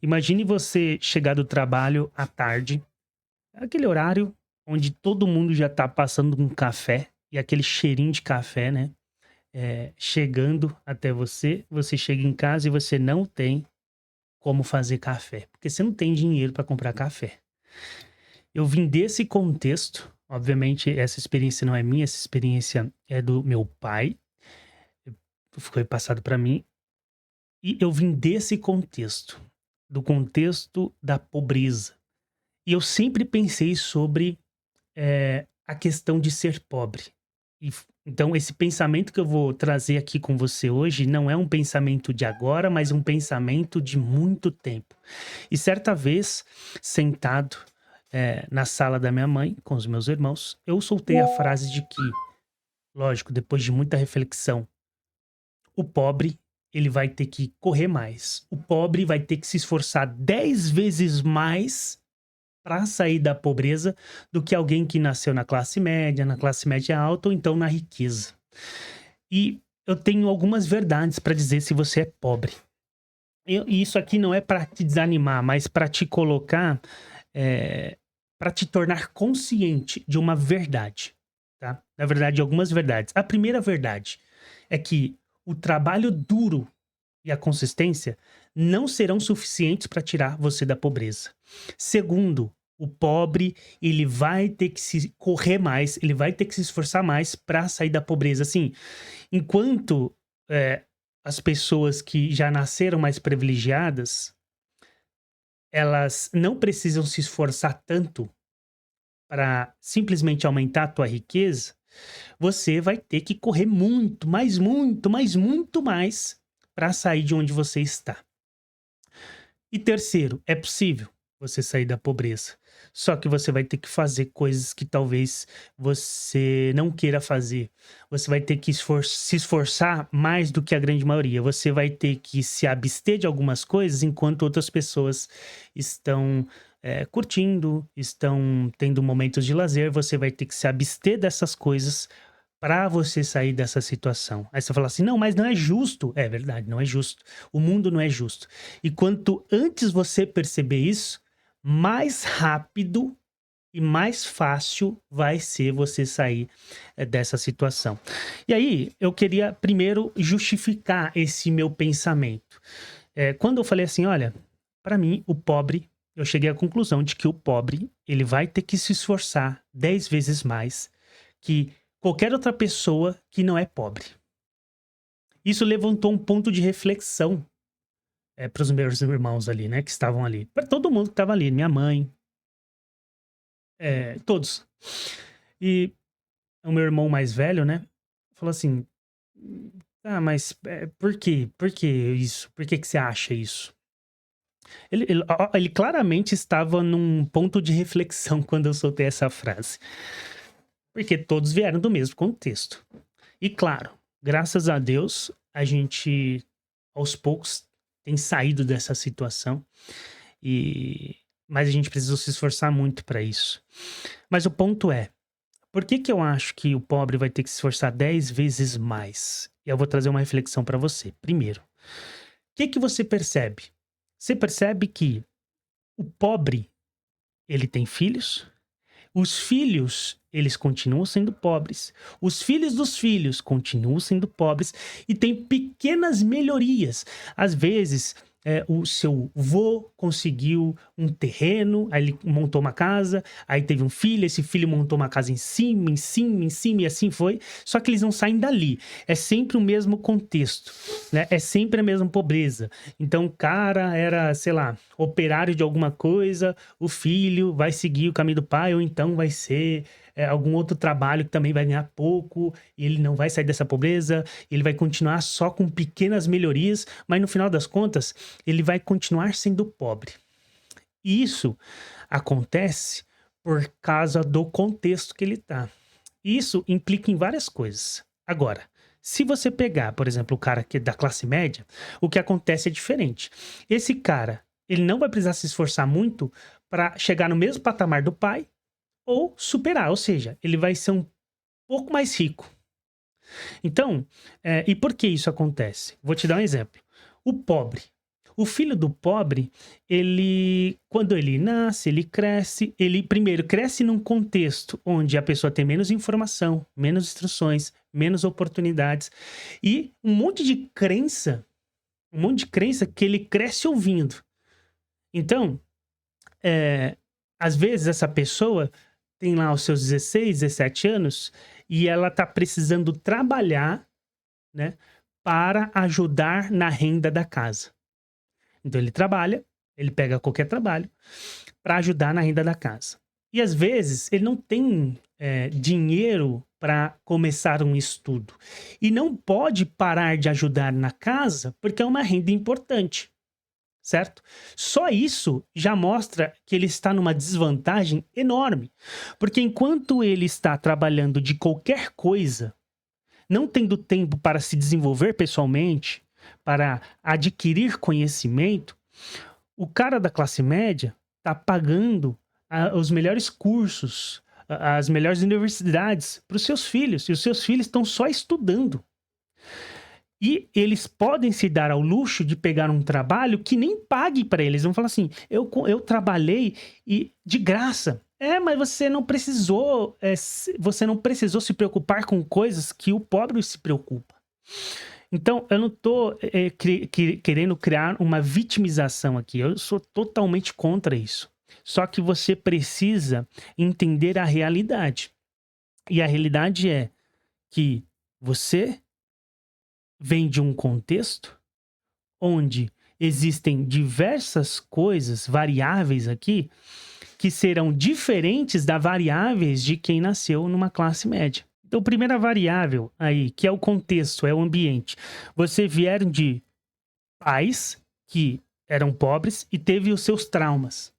Imagine você chegar do trabalho à tarde, aquele horário onde todo mundo já tá passando um café e aquele cheirinho de café, né, chegando até você. Você chega em casa e você não tem como fazer café, porque você não tem dinheiro para comprar café. Eu vim desse contexto, obviamente essa experiência não é minha, essa experiência é do meu pai, foi passado para mim, e eu vim desse contexto, do contexto da pobreza. E eu sempre pensei sobre a questão de ser pobre. Então, esse pensamento que eu vou trazer aqui com você hoje não é um pensamento de agora, mas um pensamento de muito tempo. E certa vez, sentado na sala da minha mãe, com os meus irmãos, eu soltei a frase de que, lógico, depois de muita reflexão, o pobre ele vai ter que correr mais. O pobre vai ter que se esforçar 10 vezes mais para sair da pobreza do que alguém que nasceu na classe média alta ou então na riqueza. E eu tenho algumas verdades para dizer se você é pobre. E isso aqui não é para te desanimar, mas para te colocar, para te tornar consciente de uma verdade, tá? Na verdade, algumas verdades. A primeira verdade é que o trabalho duro e a consistência não serão suficientes para tirar você da pobreza. Segundo, o pobre, ele vai ter que se correr mais, ele vai ter que se esforçar mais para sair da pobreza. Assim, enquanto as pessoas que já nasceram mais privilegiadas, elas não precisam se esforçar tanto para simplesmente aumentar a tua riqueza, você vai ter que correr muito, muito mais para sair de onde você está. E terceiro, é possível você sair da pobreza. Só que você vai ter que fazer coisas que talvez você não queira fazer. Você vai ter que se esforçar mais do que a grande maioria. Você vai ter que se abster de algumas coisas enquanto outras pessoas estão curtindo, estão tendo momentos de lazer. Você vai ter que se abster dessas coisas para você sair dessa situação. Aí você fala assim: "Não, mas não é justo". É verdade, não é justo. O mundo não é justo. E quanto antes você perceber isso, mais rápido e mais fácil vai ser você sair, dessa situação. E aí, eu queria primeiro justificar esse meu pensamento. Quando eu falei assim: "Olha, para mim o pobre", eu cheguei à conclusão de que o pobre, ele vai ter que se esforçar 10 vezes mais que qualquer outra pessoa que não é pobre. Isso levantou um ponto de reflexão, para os meus irmãos ali, né, que estavam ali. Para todo mundo que estava ali, minha mãe, todos. E o meu irmão mais velho, né, falou assim: "Ah, mas, por quê? Por que isso? Por que que você acha isso?" Ele claramente estava num ponto de reflexão quando eu soltei essa frase, porque todos vieram do mesmo contexto. E claro, graças a Deus, a gente aos poucos tem saído dessa situação e mas a gente precisou se esforçar muito para isso. Mas o ponto é, por que que eu acho que o pobre vai ter que se esforçar 10 vezes mais? E eu vou trazer uma reflexão para você. Primeiro, o que que você percebe? Você percebe que o pobre, ele tem filhos? Os filhos, eles continuam sendo pobres. Os filhos dos filhos continuam sendo pobres e tem pequenas melhorias. Às vezes, o seu vô conseguiu um terreno, aí ele montou uma casa, aí teve um filho, esse filho montou uma casa em cima, em cima, em cima, e assim foi. Só que eles não saem dali. É sempre o mesmo contexto, né? É sempre a mesma pobreza. Então, o cara era, sei lá, operário de alguma coisa, o filho vai seguir o caminho do pai, ou então vai ser algum outro trabalho que também vai ganhar pouco, e ele não vai sair dessa pobreza, ele vai continuar só com pequenas melhorias, mas no final das contas, ele vai continuar sendo pobre. E isso acontece por causa do contexto que ele está. Isso implica em várias coisas. Agora, se você pegar, por exemplo, o cara que é da classe média, o que acontece é diferente. Esse cara, ele não vai precisar se esforçar muito para chegar no mesmo patamar do pai ou superar, ou seja, ele vai ser um pouco mais rico. Então, e por que isso acontece? Vou te dar um exemplo. O pobre. O filho do pobre, quando ele nasce, ele cresce, ele primeiro cresce num contexto onde a pessoa tem menos informação, menos instruções, menos oportunidades e um monte de crença que ele cresce ouvindo. Então, às vezes essa pessoa tem lá os seus 16, 17 anos e ela tá precisando trabalhar, né, para ajudar na renda da casa. Então ele trabalha, ele pega qualquer trabalho para ajudar na renda da casa. E às vezes ele não tem dinheiro para começar um estudo. E não pode parar de ajudar na casa porque é uma renda importante, certo? Só isso já mostra que ele está numa desvantagem enorme. Porque enquanto ele está trabalhando de qualquer coisa, não tendo tempo para se desenvolver pessoalmente, para adquirir conhecimento, o cara da classe média está pagando os melhores cursos, as melhores universidades para os seus filhos. E os seus filhos estão só estudando. E eles podem se dar ao luxo de pegar um trabalho que nem pague para eles. Vão falar assim, eu trabalhei e de graça. Mas você não precisou se preocupar com coisas que o pobre se preocupa. Então, eu não estou querendo criar uma vitimização aqui. Eu sou totalmente contra isso. Só que você precisa entender a realidade. E a realidade é que você vem de um contexto onde existem diversas coisas, variáveis aqui, que serão diferentes das variáveis de quem nasceu numa classe média. Então, primeira variável aí, que é o contexto, é o ambiente. Você vieram de pais que eram pobres e teve os seus traumas.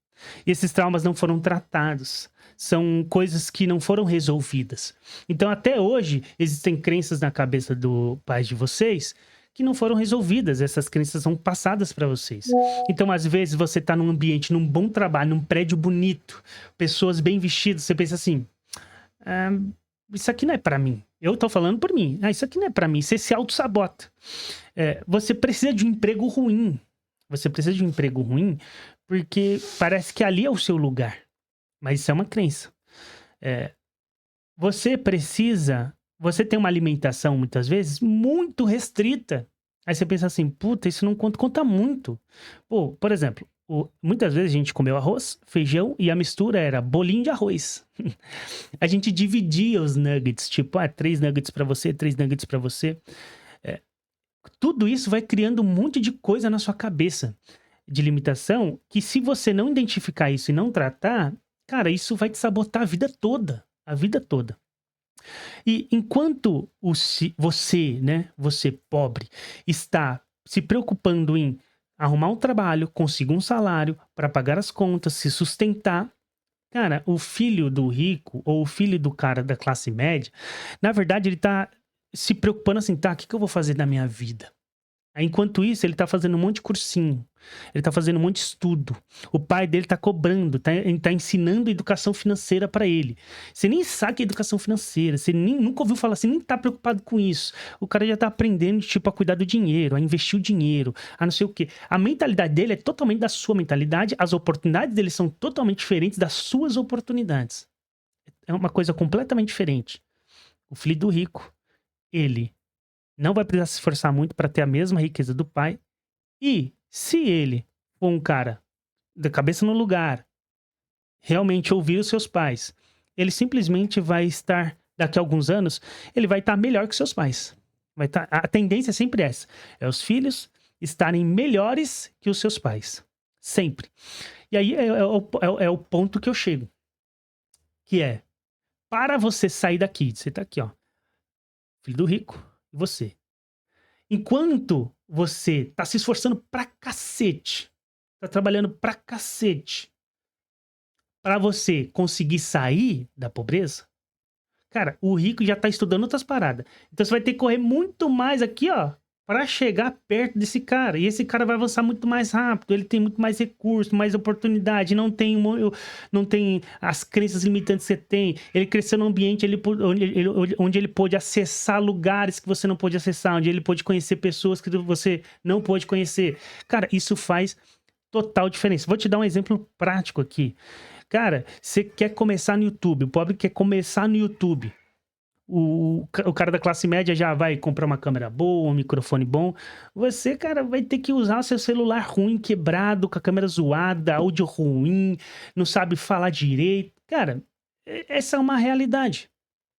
E esses traumas não foram tratados. São coisas que não foram resolvidas. Então, até hoje, existem crenças na cabeça do pai de vocês que não foram resolvidas. Essas crenças são passadas para vocês. Então, às vezes, você está num ambiente, num bom trabalho, num prédio bonito, pessoas bem vestidas, você pensa assim, isso aqui não é para mim. Eu tô falando por mim. Isso aqui não é para mim. Você se auto-sabota. Você precisa de um emprego ruim. Você precisa de um emprego ruim porque parece que ali é o seu lugar. Mas isso é uma crença. Você tem uma alimentação, muitas vezes, muito restrita. Aí você pensa assim, puta, isso não conta muito. Pô, por exemplo, muitas vezes a gente comeu arroz, feijão e a mistura era bolinho de arroz. A gente dividia os nuggets, tipo, 3 nuggets pra você, 3 nuggets pra você. Tudo isso vai criando um monte de coisa na sua cabeça de limitação que se você não identificar isso e não tratar, cara, isso vai te sabotar a vida toda. A vida toda. E enquanto você pobre, está se preocupando em arrumar um trabalho, conseguir um salário para pagar as contas, se sustentar, cara, o filho do rico ou o filho do cara da classe média, na verdade ele tá se preocupando assim, o que eu vou fazer na minha vida? Enquanto isso, ele tá fazendo um monte de cursinho. Ele tá fazendo um monte de estudo. O pai dele tá cobrando, tá ensinando educação financeira pra ele. Você nem sabe que é educação financeira. Você nunca ouviu falar, você nem tá preocupado com isso. O cara já tá aprendendo, tipo, a cuidar do dinheiro, a investir o dinheiro, a não sei o quê. A mentalidade dele é totalmente da sua mentalidade. As oportunidades dele são totalmente diferentes das suas oportunidades. É uma coisa completamente diferente. O filho do rico, ele não vai precisar se esforçar muito para ter a mesma riqueza do pai. E se ele for um cara da cabeça no lugar, realmente ouvir os seus pais, ele simplesmente vai estar, daqui a alguns anos, ele vai estar melhor que seus pais. A tendência é sempre essa. É os filhos estarem melhores que os seus pais. Sempre. E aí é o ponto que eu chego. Que é, para você sair daqui, você tá aqui, ó. Filho do rico. E você. Enquanto você tá se esforçando pra cacete, tá trabalhando pra cacete, pra você conseguir sair da pobreza, cara, o rico já tá estudando outras paradas. Então você vai ter que correr muito mais aqui, ó, para chegar perto desse cara. E esse cara vai avançar muito mais rápido, ele tem muito mais recurso, mais oportunidade, não tem as crenças limitantes que você tem. Ele cresceu num ambiente onde ele pôde acessar lugares que você não pôde acessar, onde ele pôde conhecer pessoas que você não pôde conhecer. Cara, isso faz total diferença. Vou te dar um exemplo prático aqui. Cara, você quer começar no YouTube, o pobre quer começar no YouTube. O cara da classe média já vai comprar uma câmera boa, um microfone bom. Você, cara, vai ter que usar o seu celular ruim, quebrado, com a câmera zoada, áudio ruim, não sabe falar direito. Cara, essa é uma realidade.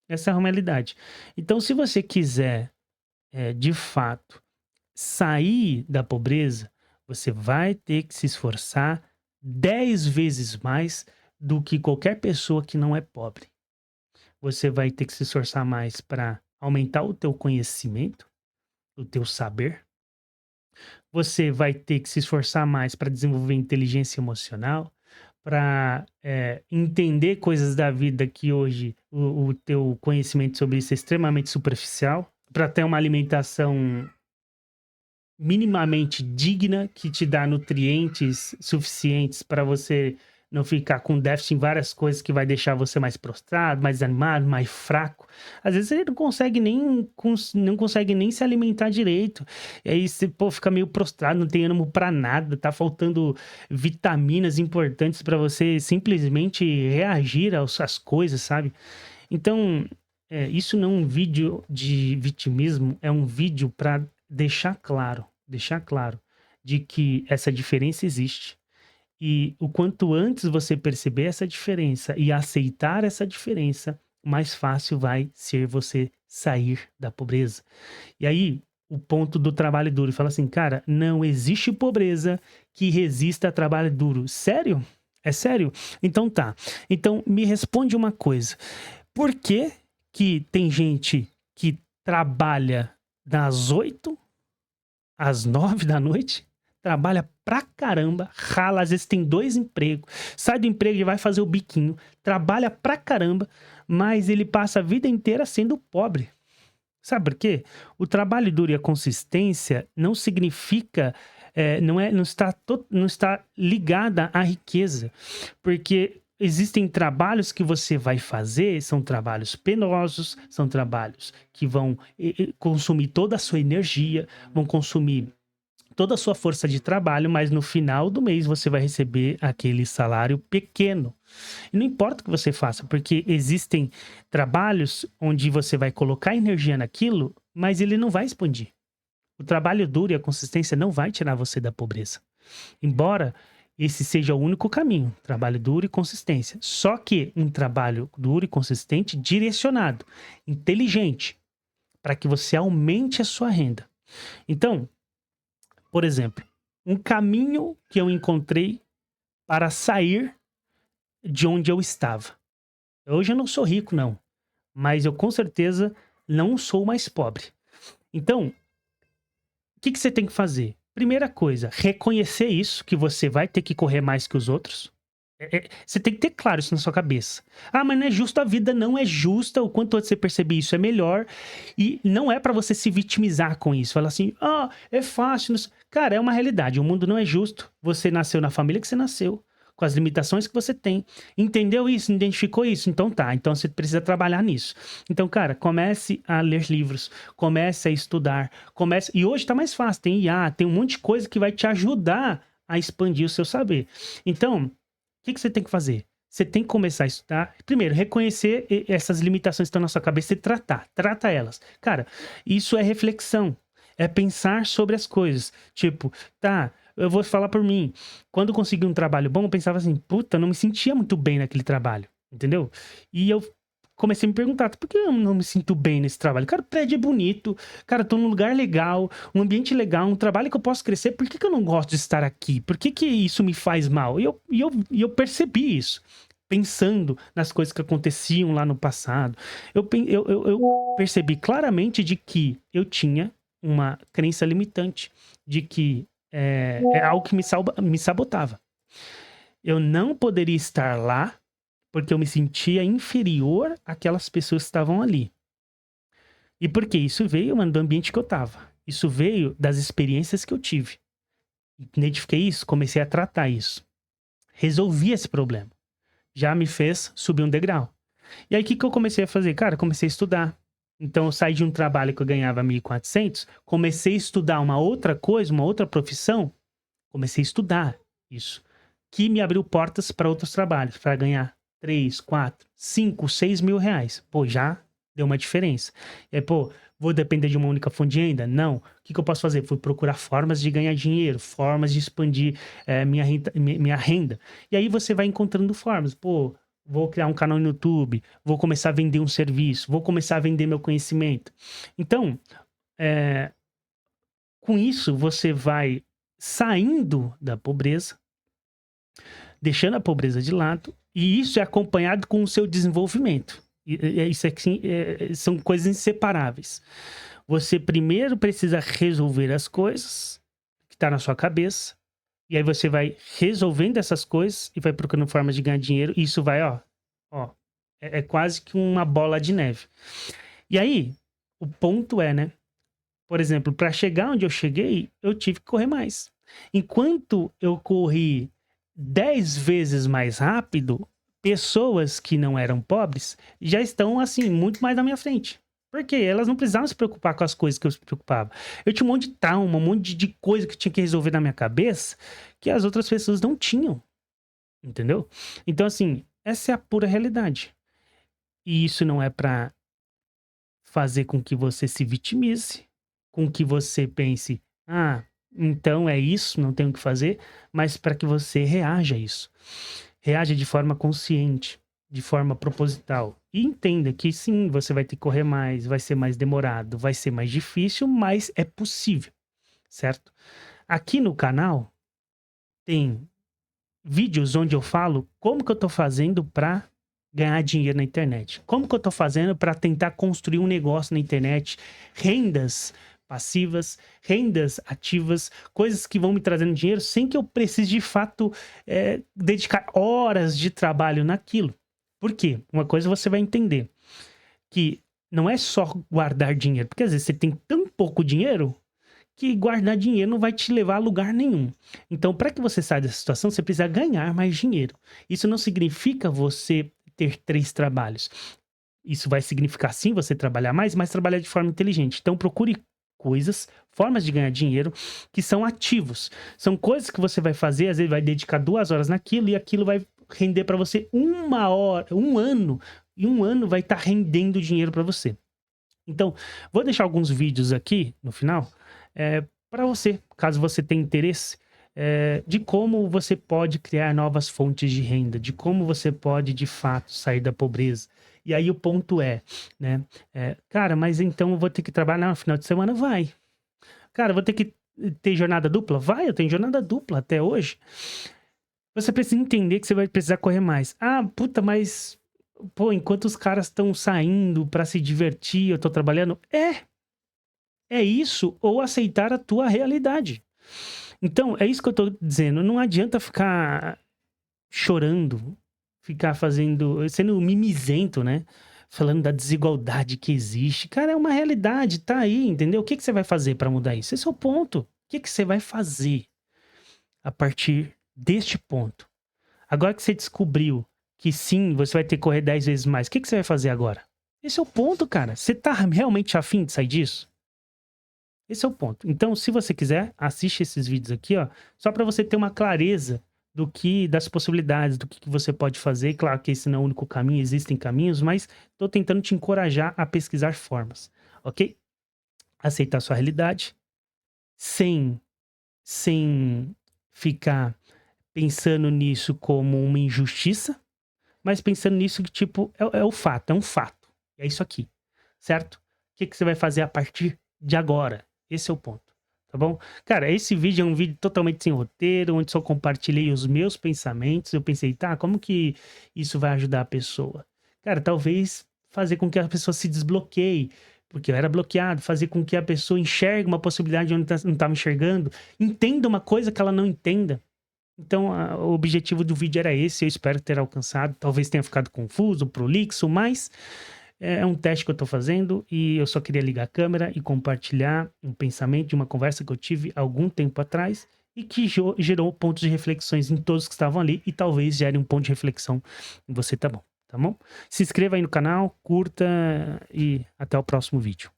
Essa é uma realidade. Então, se você quiser, de fato, sair da pobreza, você vai ter que se esforçar 10 vezes mais do que qualquer pessoa que não é pobre. Você vai ter que se esforçar mais para aumentar o teu conhecimento, o teu saber. Você vai ter que se esforçar mais para desenvolver inteligência emocional, para entender coisas da vida que hoje o teu conhecimento sobre isso é extremamente superficial, para ter uma alimentação minimamente digna, que te dá nutrientes suficientes para você não ficar com déficit em várias coisas que vai deixar você mais prostrado, mais desanimado, mais fraco. Às vezes você não consegue nem se alimentar direito. E aí você, pô, fica meio prostrado, não tem ânimo para nada, tá faltando vitaminas importantes para você simplesmente reagir às coisas, sabe? Então, isso não é um vídeo de vitimismo, é um vídeo para deixar claro de que essa diferença existe. E o quanto antes você perceber essa diferença e aceitar essa diferença, mais fácil vai ser você sair da pobreza. E aí, o ponto do trabalho duro, fala assim, cara, não existe pobreza que resista a trabalho duro. Sério? É sério? Então tá. Então me responde uma coisa. Por que que tem gente que trabalha das 8 às 9 da noite, trabalha pra caramba, rala, às vezes tem 2 empregos, sai do emprego e vai fazer o biquinho, trabalha pra caramba, mas ele passa a vida inteira sendo pobre. Sabe por quê? O trabalho duro e a consistência não significa, não está ligada à riqueza, porque existem trabalhos que você vai fazer, são trabalhos penosos, são trabalhos que vão consumir toda a sua energia, vão consumir toda a sua força de trabalho, mas no final do mês você vai receber aquele salário pequeno. E não importa o que você faça, porque existem trabalhos onde você vai colocar energia naquilo, mas ele não vai expandir. O trabalho duro e a consistência não vai tirar você da pobreza. Embora esse seja o único caminho, trabalho duro e consistência. Só que um trabalho duro e consistente direcionado, inteligente, para que você aumente a sua renda. Então, por exemplo, um caminho que eu encontrei para sair de onde eu estava. Hoje eu não sou rico, não. Mas eu com certeza não sou mais pobre. Então, o que você tem que fazer? Primeira coisa, reconhecer isso, que você vai ter que correr mais que os outros. Você tem que ter claro isso na sua cabeça. Ah, mas não é justo, a vida não é justa. O quanto antes você perceber isso é melhor. E não é pra você se vitimizar com isso. Falar assim, é fácil. Cara, é uma realidade. O mundo não é justo. Você nasceu na família que você nasceu, com as limitações que você tem. Entendeu isso? Identificou isso? Então tá. Então você precisa trabalhar nisso. Então, cara, comece a ler livros. Comece a estudar. E hoje tá mais fácil. Tem IA, tem um monte de coisa que vai te ajudar a expandir o seu saber. Então, o que você tem que fazer? Você tem que começar a estudar. Primeiro, reconhecer essas limitações que estão na sua cabeça e trata elas. Cara, isso é reflexão. É pensar sobre as coisas. Tipo, tá, eu vou falar por mim. Quando eu consegui um trabalho bom, eu pensava assim, puta, não me sentia muito bem naquele trabalho. Entendeu? E eu comecei a me perguntar, por que eu não me sinto bem nesse trabalho? Cara, o prédio é bonito, cara, tô num lugar legal, um ambiente legal, um trabalho que eu posso crescer, por que eu não gosto de estar aqui? Por que isso me faz mal? E eu percebi isso, pensando nas coisas que aconteciam lá no passado. Eu percebi claramente de que eu tinha uma crença limitante, de que é algo que me sabotava. Eu não poderia estar lá porque eu me sentia inferior àquelas pessoas que estavam ali. E por que isso veio, mano, do ambiente que eu tava. Isso veio das experiências que eu tive. Identifiquei isso, comecei a tratar isso. Resolvi esse problema. Já me fez subir um degrau. E aí, o que que eu comecei a fazer? Cara, comecei a estudar. Então, eu saí de um trabalho que eu ganhava 1.400, comecei a estudar uma outra coisa, uma outra profissão, comecei a estudar isso, que me abriu portas para outros trabalhos, para ganhar 3, 4, 5, 6 mil reais. Pô, já deu uma diferença. E aí, pô, vou depender de uma única fonte de renda? Não. O que que eu posso fazer? Fui procurar formas de ganhar dinheiro, formas de expandir minha renda. E aí você vai encontrando formas. Pô, vou criar um canal no YouTube, vou começar a vender um serviço, vou começar a vender meu conhecimento. Então, é, com isso, você vai saindo da pobreza, deixando a pobreza de lado, e isso é acompanhado com o seu desenvolvimento. Isso aqui são coisas inseparáveis. Você primeiro precisa resolver as coisas que estão na sua cabeça, e aí você vai resolvendo essas coisas e vai procurando formas de ganhar dinheiro, e isso vai, é quase que uma bola de neve. E aí, o ponto é, né? Por exemplo, para chegar onde eu cheguei, eu tive que correr mais. Enquanto eu corri 10 vezes mais rápido, pessoas que não eram pobres já estão, assim, muito mais na minha frente. Porque elas não precisavam se preocupar com as coisas que eu se preocupava. Eu tinha um monte de trauma, um monte de coisa que eu tinha que resolver na minha cabeça que as outras pessoas não tinham. Entendeu? Então, assim, essa é a pura realidade. E isso não é pra fazer com que você se vitimize, com que você pense, então é isso, não tenho o que fazer, mas para que você reaja a isso. Reaja de forma consciente, de forma proposital. E entenda que sim, você vai ter que correr mais, vai ser mais demorado, vai ser mais difícil, mas é possível, certo? Aqui no canal tem vídeos onde eu falo como que eu tô fazendo para ganhar dinheiro na internet. Como que eu tô fazendo para tentar construir um negócio na internet, rendas passivas, rendas ativas, coisas que vão me trazendo dinheiro sem que eu precise de fato dedicar horas de trabalho naquilo. Por quê? Uma coisa você vai entender, que não é só guardar dinheiro, porque às vezes você tem tão pouco dinheiro que guardar dinheiro não vai te levar a lugar nenhum. Então, para que você saia dessa situação, você precisa ganhar mais dinheiro. Isso não significa você ter 3 trabalhos. Isso vai significar, sim, você trabalhar mais, mas trabalhar de forma inteligente. Então, procure coisas, formas de ganhar dinheiro que são ativos. São coisas que você vai fazer, às vezes vai dedicar 2 horas naquilo e aquilo vai render para você 1 hora, 1 ano, e 1 ano vai estar rendendo dinheiro para você. Então, vou deixar alguns vídeos aqui no final, para você, caso você tenha interesse, de como você pode criar novas fontes de renda, de como você pode, de fato, sair da pobreza. E aí o ponto né? Cara, mas então eu vou ter que trabalhar no final de semana? Vai. Cara, eu vou ter que ter jornada dupla? Vai, eu tenho jornada dupla até hoje. Você precisa entender que você vai precisar correr mais. Ah, puta, mas pô, enquanto os caras estão saindo pra se divertir, eu tô trabalhando. É isso, ou aceitar a tua realidade. Então, é isso que eu tô dizendo. Não adianta ficar chorando, ficar sendo mimizento, né? Falando da desigualdade que existe. Cara, é uma realidade, tá aí, entendeu? O que que você vai fazer pra mudar isso? Esse é o ponto. O que que você vai fazer a partir deste ponto? Agora que você descobriu que sim, você vai ter que correr 10 vezes mais, o que que você vai fazer agora? Esse é o ponto, cara. Você tá realmente afim de sair disso? Esse é o ponto. Então, se você quiser, assiste esses vídeos aqui, ó, só para você ter uma clareza das possibilidades, do que você pode fazer. Claro que esse não é o único caminho, existem caminhos, mas tô tentando te encorajar a pesquisar formas, ok? Aceitar sua realidade, sem, sem ficar pensando nisso como uma injustiça, mas pensando nisso que, tipo, é o fato, é um fato. É isso aqui, certo? O que que você vai fazer a partir de agora? Esse é o ponto, tá bom? Cara, esse vídeo é um vídeo totalmente sem roteiro, onde só compartilhei os meus pensamentos. Eu pensei, tá, como que isso vai ajudar a pessoa? Cara, talvez fazer com que a pessoa se desbloqueie, porque eu era bloqueado, fazer com que a pessoa enxergue uma possibilidade onde não estava enxergando, entenda uma coisa que ela não entenda. Então, o objetivo do vídeo era esse, eu espero ter alcançado. Talvez tenha ficado confuso, prolixo, mas É um teste que eu tô fazendo e eu só queria ligar a câmera e compartilhar um pensamento de uma conversa que eu tive algum tempo atrás e que gerou pontos de reflexões em todos que estavam ali e talvez gere um ponto de reflexão em você, tá bom? Tá bom? Se inscreva aí no canal, curta e até o próximo vídeo.